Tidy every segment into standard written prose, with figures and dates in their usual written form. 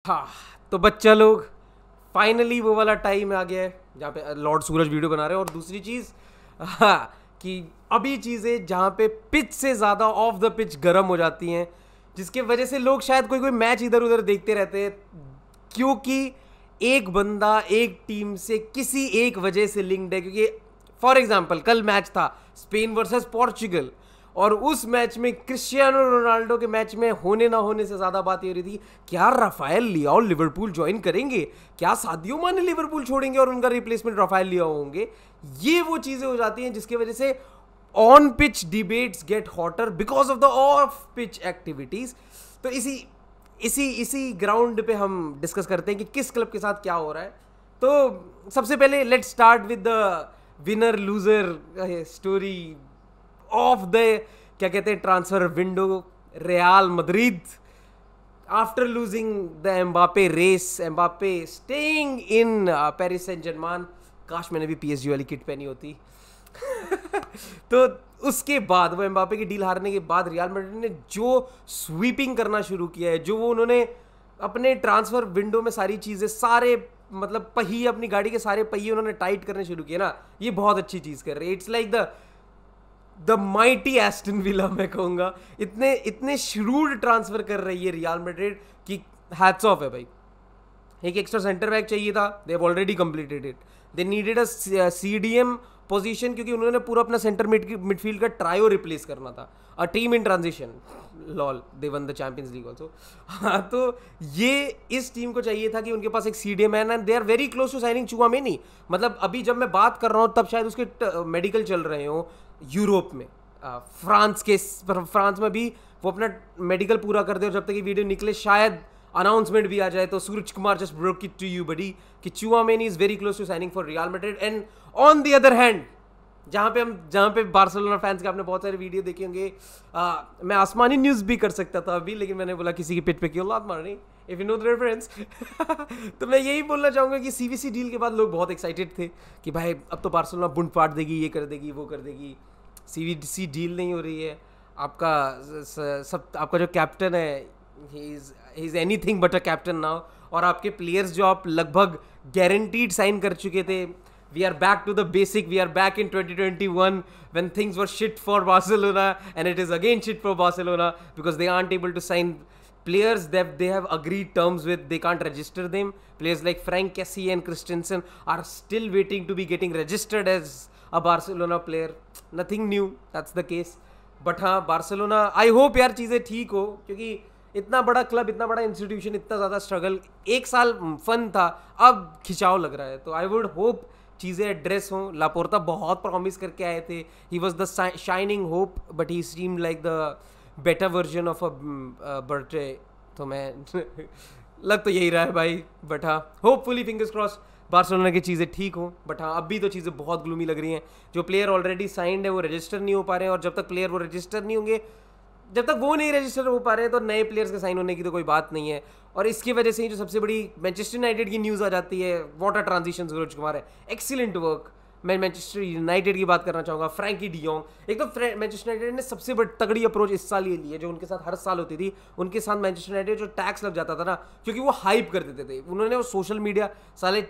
हाँ, तो बच्चा लोग फाइनली वो वाला टाइम आ गया है जहाँ पे लॉर्ड सूरज वीडियो बना रहे हैं। और दूसरी चीज़, हाँ, कि अभी चीज़ें जहाँ पे पिच से ज़्यादा ऑफ द पिच गर्म हो जाती हैं, जिसके वजह से लोग शायद कोई कोई मैच इधर उधर देखते रहते हैं, क्योंकि एक बंदा एक टीम से किसी एक वजह से लिंक्ड है। क्योंकि फॉर एग्जाम्पल कल मैच था स्पेन वर्सेस पोर्चुगल, और उस मैच में क्रिस्टियानो रोनाल्डो के मैच में होने ना होने से ज़्यादा बात ये हो रही थी, क्या राफेल लियाओ लिवरपूल ज्वाइन करेंगे, क्या सादियो माने लिवरपूल छोड़ेंगे और उनका रिप्लेसमेंट राफेल लियाओ होंगे। ये वो चीज़ें हो जाती हैं जिसकी वजह से on pitch debates get hotter because of the off pitch activities. तो इसी इसी इसी ग्राउंड पे हम डिस्कस करते हैं कि किस क्लब के साथ क्या हो रहा है। तो सबसे पहले let's start with the winner loser story of the, क्या कहते हैं, transfer window. Real Madrid after losing the Mbappe race, Mbappe staying in Paris Saint Germain. काश मैंने भी पीएसजी वाली किट पहनी होती। तो उसके बाद वो एम्बापे की डील हारने के बाद रियल मैड्रिड ने जो स्वीपिंग करना शुरू किया है, जो वो उन्होंने अपने ट्रांसफर विंडो में सारी चीज़ें, सारे मतलब पहिए, अपनी गाड़ी के सारे पहिए उन्होंने टाइट करने शुरू किए ना, ये बहुत अच्छी चीज़ कर रहे हैं। It's like the mighty Aston villa, मैं कहूँगा। इतने इतने श्रूड ट्रांसफर कर रही है रियल मैड्रिड कि हैट्स ऑफ है भाई। एक एक्स्ट्रा सेंटर बैक चाहिए था, they have already completed it. They needed a CDM position, क्योंकि उन्होंने पूरा अपना सेंटर मिडफील्ड का ट्रायो रिप्लेस करना था। A team in transition, lol, they one the champions league also. हाँ, तो ये इस टीम को चाहिए था कि उनके पास एक सीडीएम है, and they are very close to signing Tchouameni. मतलब अभी जब मैं बात कर रहा हूँ तब शायद उसके मेडिकल चल रहे हो यूरोप में, फ्रांस में भी वो अपना मेडिकल पूरा कर दे, और जब तक ये वीडियो निकले शायद अनाउंसमेंट भी आ जाए। तो Suraj Kumar just broke it to you buddy कि Tchouameni is very close to signing for Real Madrid. And on the other hand, जहाँ पे बार्सिलोना फैंस के आपने बहुत सारे वीडियो देखे होंगे, मैं आसमानी न्यूज़ भी कर सकता था अभी, लेकिन मैंने बोला किसी की पिट पे क्यों लात मारनी, if you know the reference. तो मैं यही बोलना चाहूँगा कि सीवीसी डील के बाद लोग बहुत एक्साइटेड थे कि भाई अब तो बार्सिलोना बुंड फाड़ देगी, ये कर देगी, वो कर देगी। सीवीसी डील नहीं हो रही है, आपका जो कैप्टन है, he is anything but a captain now. और आपके प्लेयर्स जो आप लगभग गारंटीड साइन कर चुके थे, we are back to the basic, we are back in 2021 when things were shit for Barcelona, and it is again shit for Barcelona because they aren't able to sign players that they have agreed terms with. They can't register them. Players like Frank Kessie and Christensen are still waiting to be getting registered as a Barcelona player. Nothing new, that's the case. But हाँ, Barcelona, I hope यार चीज़ें ठीक हो, क्योंकि इतना बड़ा club, इतना बड़ा इंस्टीट्यूशन, इतना ज़्यादा स्ट्रगल, एक साल फन था, अब खिंचाव लग रहा है। तो आई वुड होप चीज़ें एड्रेस हों। लापोर्ता बहुत प्रॉमिस करके आए थे, he was the shining hope, but he seem like the better version of a birthday. तो मैं लग तो यही रहा है भाई, बट हाँ, होपफुली फिंगर्स क्रॉस बार्सिलोना की चीज़ें ठीक हों। बट हाँ, अभी तो चीज़ें बहुत ग्लूमी लग रही हैं। जो प्लेयर ऑलरेडी साइंड है वो रजिस्टर नहीं हो पा रहे हैं, और जब तक प्लेयर वो रजिस्टर नहीं होंगे, जब तक वो नहीं रजिस्टर हो पा रहे हैं, तो नए प्लेयर्स के साइन होने की तो कोई बात नहीं है। और इसकी वजह से ही जो सबसे बड़ी मैनचेस्टर यूनाइटेड की न्यूज़ आ जाती है, what a transition Suraj Kumar है, एक्सीलेंट वर्क। मैं मैनचेस्टर यूनाइटेड की बात करना चाहूँगा, फ्रैंकी डियोंग। एक तो मैनचेस्टर यूनाइटेड ने सबसे बड़ी तगड़ी अप्रोच इस साल ये ली है, जो उनके साथ हर साल होती थी। उनके साथ मैनचेस्टर यूनाइटेड जो टैक्स लग जाता था ना, क्योंकि वो हाइप कर देते थे, उन्होंने वो सोशल मीडिया साले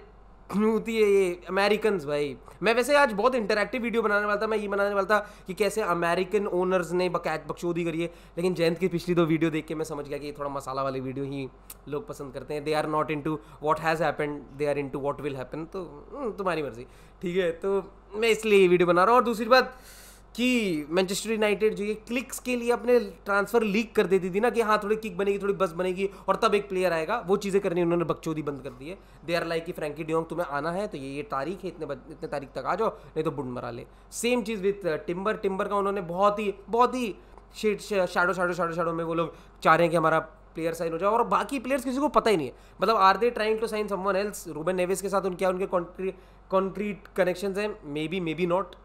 होती है ये अमेरिकन भाई। मैं वैसे आज बहुत इंटरैक्टिव वीडियो बनाने वाला था, मैं ये बनाने वाला था कि कैसे अमेरिकन ओनर्स ने बकचोदी करी है, लेकिन जयंत की पिछली 2 वीडियो देख के मैं समझ गया कि थोड़ा मसाला वाली वीडियो ही लोग पसंद करते हैं। They are not into what has happen, they are into what will happen. तो तुम्हारी मर्जी, ठीक है। तो मैं इसलिए ये वीडियो बना रहा हूँ। और दूसरी बात कि मैनचेस्टर यूनाइटेड जो ये क्लिक्स के लिए अपने ट्रांसफर लीक कर देती थी ना, कि हाँ थोड़ी किक बनेगी, थोड़ी बस बनेगी और तब एक प्लेयर आएगा, वो चीज़ें करनी उन्होंने बकचोदी बंद कर दी है। दे आर लाइक कि फ्रैंकी डियोंग तुम्हें आना है तो ये तारीख है, इतने तारीख तक आ जाओ, नहीं तो बुंड मरा ले। सेम चीज़ विथ टिम्बर का उन्होंने बहुत ही शैडो में वो लोग चाह रहे हैं कि हमारा प्लेयर साइन हो जाए, और बाकी प्लेयर्स किसी को पता ही नहीं है। मतलब are they trying to sign someone else? Ruben Neves के साथ उनके कॉन्क्रीट कनेक्शंस हैं, मे बी नॉट।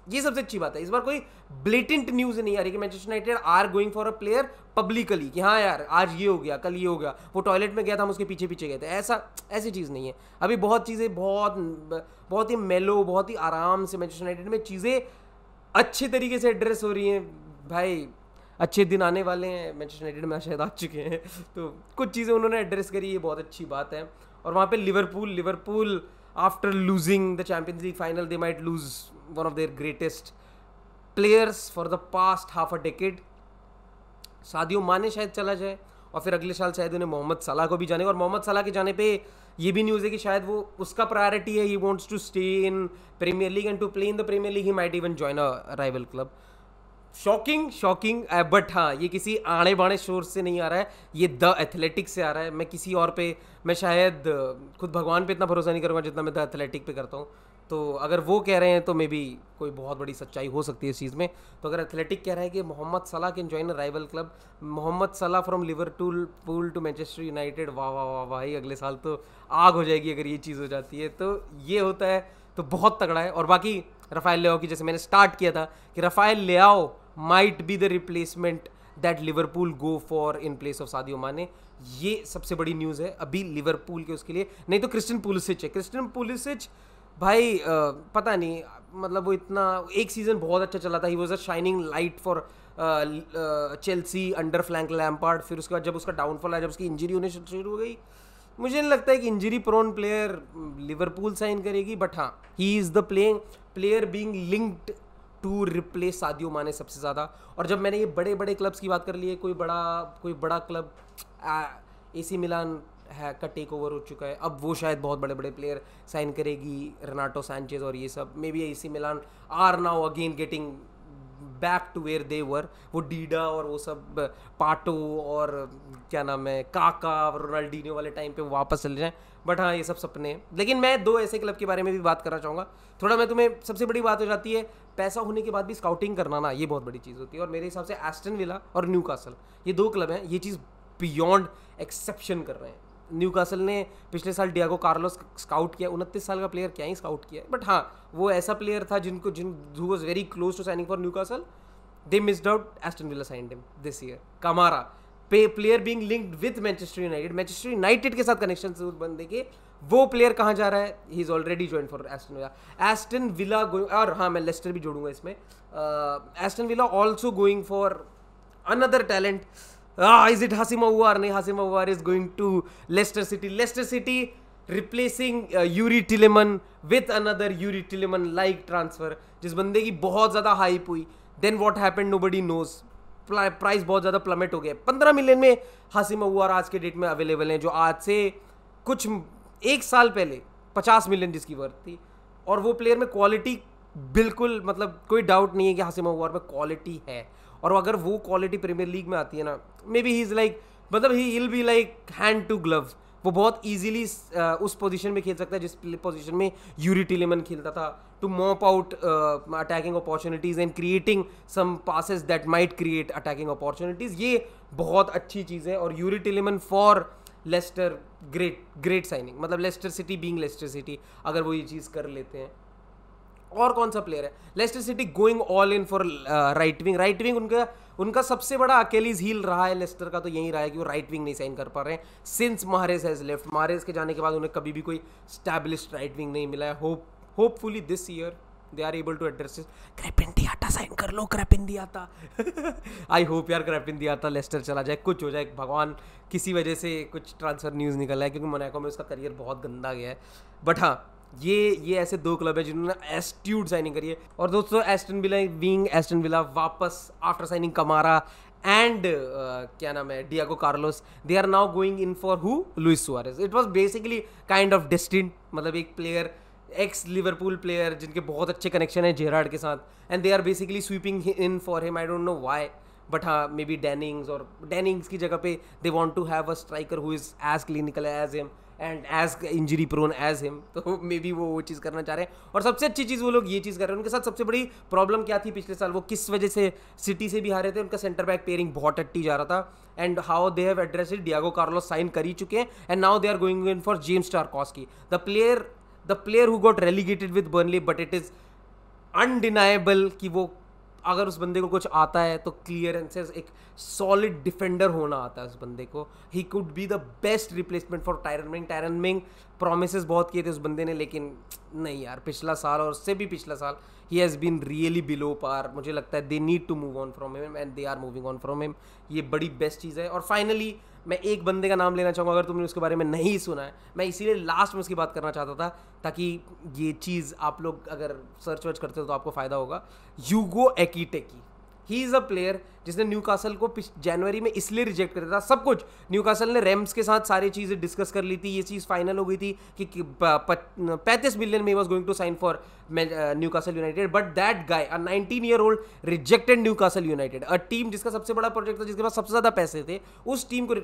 ये सबसे अच्छी बात है, इस बार कोई ब्लेटेंट न्यूज़ नहीं आ रही कि Manchester United are going for a player publicly, कि हाँ यार आज ये हो गया, कल ये हो गया, वो टॉयलेट में गया था हम उसके पीछे गए थे, ऐसी चीज़ नहीं है। अभी बहुत चीज़ें बहुत ही मेलो, बहुत ही आराम से मैनचेस्टर यूनाइटेड में चीज़ें अच्छे तरीके से एड्रेस हो रही हैं भाई। अच्छे दिन आने वाले हैं, मैनचेस्टर यूनाइटेड में शायद आ चुके हैं, तो कुछ चीज़ें उन्होंने एड्रेस करी, ये बहुत अच्छी बात है। और वहाँ पे Liverpool after losing the Champions League final they might lose one of their greatest players for the past half a decade. Sadio Mane शायद चला जाए और फिर अगले साल शायद उन्हें मोहम्मद सलाह को भी जाने, और मोहम्मद सलाह के जाने पे ये भी न्यूज़ है कि शायद वो उसका प्रायोरिटी है, he wants to stay in Premier League and to play in the Premier League he might even join a rival club. Shocking but हाँ, ये किसी आड़े बाड़े सोर्स से नहीं आ रहा है, ये द एथलेटिक से आ रहा है। मैं किसी और पे, मैं शायद खुद भगवान पे इतना भरोसा नहीं करूँगा जितना मैं द एथलेटिक पे करता हूँ, तो अगर वो कह रहे हैं तो मे बी कोई बहुत बड़ी सच्चाई हो सकती है इस चीज़ में। तो अगर एथलेटिक कह रहा है कि Mohamed Salah can join a rival club, Mohamed Salah from Liverpool to Manchester United, वाह वाह वाह भाई, अगले साल तो आग हो जाएगी अगर ये चीज़ हो जाती है। तो ये होता है तो बहुत तगड़ा है। और बाकी राफेल लेआओ की, जैसे मैंने स्टार्ट किया था कि Rafael Leao might be the replacement that Liverpool go for in place of Sadio Mane, ये सबसे बड़ी न्यूज़ है अभी लिवरपूल के उसके लिए। नहीं तो क्रिस्टियन पुलिसिच है, क्रिस्टियन पुलिसिच भाई पता नहीं, मतलब वो इतना एक सीज़न बहुत अच्छा चला था, he was a shining light for Chelsea under Frank Lampard. फिर उसके बाद जब उसका डाउनफॉल आया, जब उसकी इंजरी होने शुरू हो गई, मुझे नहीं लगता है कि injury prone player Liverpool sign करेगी, बट हाँ, he is the player being linked to replace Sadio Mane सबसे ज़्यादा। और जब मैंने ये बड़े बड़े क्लब्स की बात कर ली है, कोई बड़ा क्लब एसी मिलान है का टेक ओवर हो चुका है, अब वो शायद बहुत बड़े बड़े प्लेयर साइन करेगी, रेनाटो सैंचेज और ये सब। Maybe AC Milan are now again getting back to where they were, वो डीडा और वो सब पाटो और क्या नाम है काका रोनाल्डीनो वाले टाइम पे वापस चले जाएं। बट हाँ, ये सब सपने हैं। लेकिन मैं दो ऐसे क्लब के बारे में भी बात करना चाहूँगा थोड़ा। मैं तुम्हें सबसे बड़ी बात हो जाती है पैसा होने के बाद भी स्काउटिंग करना ना, ये बहुत बड़ी चीज़ होती है। और मेरे हिसाब से एस्टन विला और न्यूकासल, ये दो क्लब हैं, ये चीज़ बियॉन्ड एक्सेप्शन कर रहे हैं। न्यूकासल ने पिछले साल डियागो कार्लोस स्काउट किया, 29 साल का प्लेयर, क्या ही स्काउट किया, बट हाँ, वो ऐसा प्लेयर था who was very close to signing for Newcastle, they missed out, Aston Villa signed him this year. Kamara player being linked with Manchester United, Manchester United के साथ कनेक्शन से उस बंदे के, वो प्लेयर कहाँ जा रहा है, he is already join for Aston villa. Aston villa और हाँ, मैं लेस्टर भी जोड़ूंगा इसमें। Aston villa also going for another talent. Is it Hasim Aouar? नहीं, Hasim Aouar is going to Leicester City. Leicester City replacing Yuri Tielemans with another Yuri Tielemans like transfer, जिस बंदे की बहुत ज़्यादा हाइप हुई, then what happened nobody knows, price बहुत ज़्यादा plummet हो गया। 15 मिलियन में हासिम अऊआर आज के डेट में अवेलेबल हैं, जो आज से कुछ एक साल पहले 50 मिलियन जिसकी वर्थ थी। और वो प्लेयर में क्वालिटी बिल्कुल, मतलब कोई डाउट नहीं है कि हासिम अऊआर में क्वालिटी है। और अगर वो क्वालिटी प्रीमियर लीग में आती है ना, may be he is like, मतलब he will be like hand to gloves. वो बहुत इजीली उस पोजीशन में खेल सकता है जिस पोजीशन में यूरी टिलेमन खेलता था, to mop out attacking opportunities and creating some passes that might create attacking opportunities. ये बहुत अच्छी चीज़ है। और Youri Tielemans for Leicester, great signing, मतलब Leicester City being Leicester City, अगर वो ये चीज़ कर लेते हैं। और कौन सा प्लेयर है Leicester City going all in for right wing उनका सबसे बड़ा अकेलीज हील रहा है लेस्टर का, तो यही रहा है कि वो राइट विंग नहीं साइन कर पा रहे हैं सिंस माहरेज हैज लेफ्ट। माहरेज के जाने के बाद उन्हें कभी भी कोई स्टैब्लिश्ड राइट विंग नहीं मिला है। Hopefully this year they are able to address. Krepin Diatta sign कर लो, क्रेपिन दियाता। आई होप यार क्रेपिन दियाता लेस्टर चला जाए, कुछ हो जाए, भगवान किसी वजह से कुछ ट्रांसफर न्यूज़ निकला है, क्योंकि मोनाको में उसका करियर बहुत गंदा गया है। बट हाँ, ये ऐसे दो क्लब है जिन्होंने एस्ट्यूड साइनिंग करी है। और दोस्तों, एस्टन विला वापस आफ्टर साइनिंग कमारा एंड क्या नाम है Diego Carlos, they are now going in for who, Luis Suarez. It was basically kind of destined, मतलब एक प्लेयर, एक्स लिवरपूल प्लेयर जिनके बहुत अच्छे कनेक्शन है जेरार्ड के साथ, and they are basically sweeping in for him. I don't know why, but हाँ, maybe Danny Ings की जगह पे they want to have a striker who is as clinical as him and as injury prone as him. तो may be वो चीज़ करना चाह रहे हैं। और सबसे अच्छी चीज़ वो लोग ये चीज़ कर रहे हैं। उनके साथ सबसे बड़ी प्रॉब्लम क्या थी पिछले साल, वो किस वजह से सिटी से भी हारे थे, उनका सेंटर बैक पेयरिंग बहुत अट्टी जा रहा था। And how they have address it, Diego Carlos sign कर ही चुके हैं, and now they are going in for James Tarkowski, the player who got relegated with Burnley, but it is undeniable कि वो अगर उस बंदे को कुछ आता है तो क्लियरेंसेस, एक सॉलिड डिफेंडर होना आता है उस बंदे को. He could be the best replacement for tyrant Ming. Promises बहुत किए थे उस बंदे ने, लेकिन नहीं यार, पिछला साल और उससे भी पिछला साल ही has been really below par. मुझे लगता है they need to move on from him and they are moving on from him. ये बड़ी बेस्ट चीज़ है. और फाइनली मैं एक बंदे का नाम लेना चाहूँगा, अगर तुमने उसके बारे में नहीं सुना है, मैं इसीलिए लास्ट में उसकी बात करना चाहता था ताकि ये चीज़ आप लोग अगर सर्च वर्च करते हो तो आपको फ़ायदा होगा. ह्यूगो एकिटेकी. ही इज़ अ प्लेयर जिसने न्यूकासल को जनवरी में इसलिए रिजेक्ट कर दिया था. सब कुछ न्यूकासल ने रेम्स के साथ सारी चीज़ें डिस्कस कर ली थी. ये चीज़ फाइनल हो गई थी कि 35 मिलियन में was going to sign for Newcastle United. But that guy, a 19-year-old, rejected Newcastle United, a team जिसका सबसे बड़ा प्रोजेक्ट था, जिसके पास सबसे ज़्यादा पैसे थे. उस टीम को,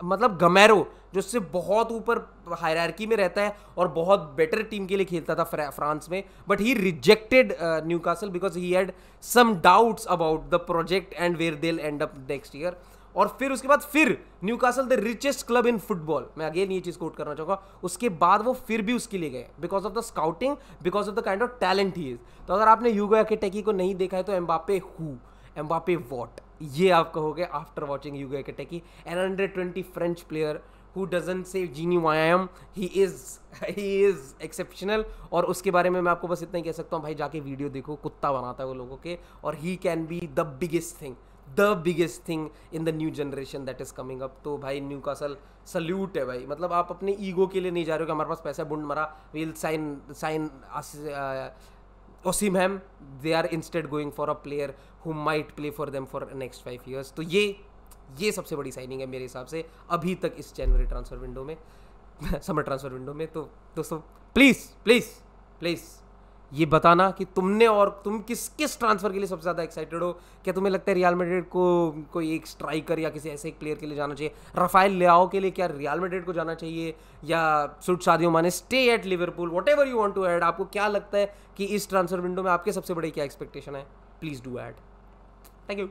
मतलब गमैरो जो उससे बहुत ऊपर हायरार्की में रहता है और बहुत बेटर टीम के लिए खेलता था फ्रांस में, but he rejected Newcastle because he had some doubts about the project and where they will end up next year. और फिर उसके बाद फिर Newcastle the richest club in football, मैं अगेन ये चीज़ कोट करना चाहूँगा, उसके बाद वो फिर भी उसके लिए गए because of the scouting, because of the kind of talent he is. तो अगर आपने ह्यूगो एकिटेकी को नहीं देखा है तो एम्बापे हु, एम्बापे वॉट, ये आप कहोगे after watching Hugo Ekitike. An under twenty French player who doesn't say Gini Wijnaldum, he is exceptional. और उसके बारे में मैं आपको बस इतना ही कह सकता हूँ, भाई जाके वीडियो देखो, कुत्ता बनाता है वो लोगों के. और he can be the biggest thing in the new generation that is coming up. तो भाई न्यूकासल सल्यूट है भाई. मतलब आप अपने ईगो के लिए नहीं जा रहे हो कि हमारे पास पैसा बुंड मरा, we'll sign Osimhen. They are instead going for a player who might play for them for next 5 years. तो ये सबसे बड़ी साइनिंग है मेरे हिसाब से अभी तक इस जनवरी ट्रांसफर विंडो में, समर ट्रांसफर विंडो में. तो दोस्तों प्लीज़ ये बताना कि तुम किस ट्रांसफ़र के लिए सबसे ज़्यादा एक्साइटेड हो. क्या तुम्हें लगता है रियल मैड्रिड को कोई एक स्ट्राइकर या किसी ऐसे एक प्लेयर के लिए जाना चाहिए? राफेल लियाओ के लिए क्या रियल मैड्रिड को जाना चाहिए, या should Sadio Mane stay at Liverpool? Whatever you want to add. आपको क्या लगता है कि इस ट्रांसफर विंडो में आपके सबसे बड़े क्या एक्सपेक्टेशन है? Please do add. Thank you.